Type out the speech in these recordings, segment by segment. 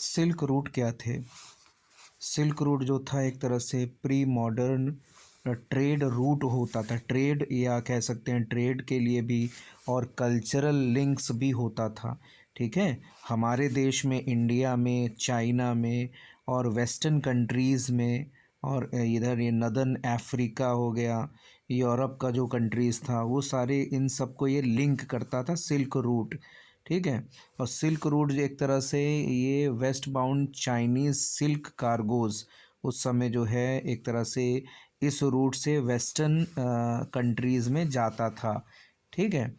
Silk route क्या थे? Silk route जो था एक तरह से प्री मॉडर्न ट्रेड रूट होता था। ट्रेड या कह सकते हैं ट्रेड के लिए भी और कल्चरल लिंक्स भी होता था। ठीक है, हमारे देश में, इंडिया में, चाइना में और वेस्टर्न कंट्रीज़ में और इधर ये नदर्न अफ्रीका हो गया, यूरोप का जो कंट्रीज़ था वो सारे, इन सबको ये लिंक करता था सिल्क रूट। ठीक है, और सिल्क रूट एक तरह से ये वेस्ट बाउंड चाइनीज़ सिल्क कार्गोज़ उस समय जो है एक तरह से इस रूट से वेस्टर्न कंट्रीज़ में जाता था। ठीक है,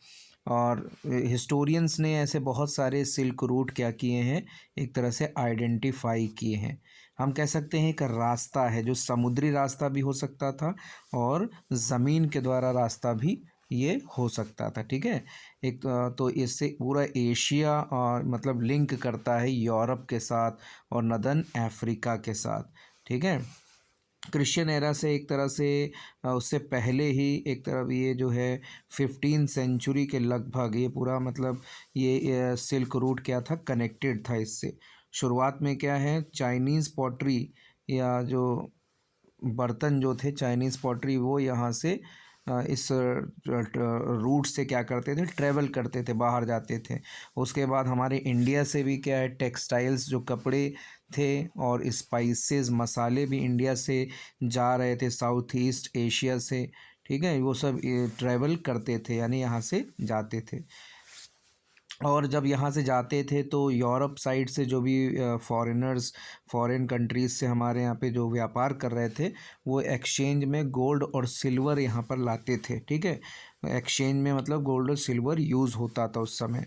और हिस्टोरियंस ने ऐसे बहुत सारे सिल्क रूट क्या किए हैं, एक तरह से आइडेंटिफाई किए हैं। हम कह सकते हैं एक रास्ता है जो समुद्री रास्ता भी हो सकता था और ज़मीन के द्वारा रास्ता भी ये हो सकता था। ठीक है, एक तो इससे पूरा एशिया और मतलब लिंक करता है यूरोप के साथ और नदर्न अफ्रीका के साथ। ठीक है, क्रिश्चियन एरा से एक तरह से उससे पहले ही एक तरफ ये जो है 15 सेंचुरी के लगभग ये पूरा मतलब ये सिल्क रूट क्या था, कनेक्टेड था इससे। शुरुआत में क्या है, चाइनीज़ पॉटरी या जो बर्तन जो थे चाइनीज़ पॉटरी वो यहाँ से इस रूट से क्या करते थे, ट्रैवल करते थे, बाहर जाते थे। उसके बाद हमारे इंडिया से भी क्या है, टेक्सटाइल्स जो कपड़े थे और स्पाइसेस मसाले भी इंडिया से जा रहे थे, साउथ ईस्ट एशिया से। ठीक है, वो सब ट्रैवल करते थे यानी यहाँ से जाते थे। और जब यहाँ से जाते थे तो यूरोप साइड से जो भी फॉरेनर्स, फॉरेन कंट्रीज़ से हमारे यहाँ पे जो व्यापार कर रहे थे वो एक्सचेंज में गोल्ड और सिल्वर यहाँ पर लाते थे। ठीक है, एक्सचेंज में मतलब गोल्ड और सिल्वर यूज़ होता था उस समय।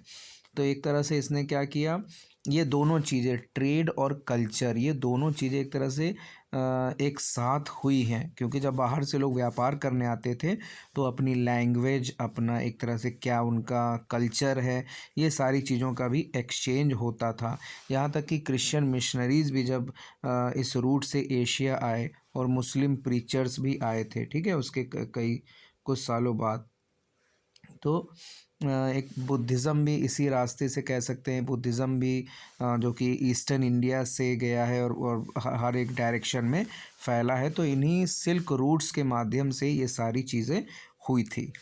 तो एक तरह से इसने क्या किया, ये दोनों चीज़ें ट्रेड और कल्चर, ये दोनों चीज़ें एक तरह से एक साथ हुई हैं, क्योंकि जब बाहर से लोग व्यापार करने आते थे तो अपनी लैंग्वेज, अपना एक तरह से क्या उनका कल्चर है, ये सारी चीज़ों का भी एक्सचेंज होता था। यहाँ तक कि क्रिश्चियन मिशनरीज़ भी जब इस रूट से एशिया आए और मुस्लिम प्रीचर्स भी आए थे। ठीक है, उसके कई कुछ सालों बाद तो एक बुद्धिज़्म भी इसी रास्ते से कह सकते हैं, बुद्धिज़्म भी जो कि ईस्टर्न इंडिया से गया है और हर एक डायरेक्शन में फैला है। तो इन्हीं सिल्क रूट्स के माध्यम से ये सारी चीज़ें हुई थी।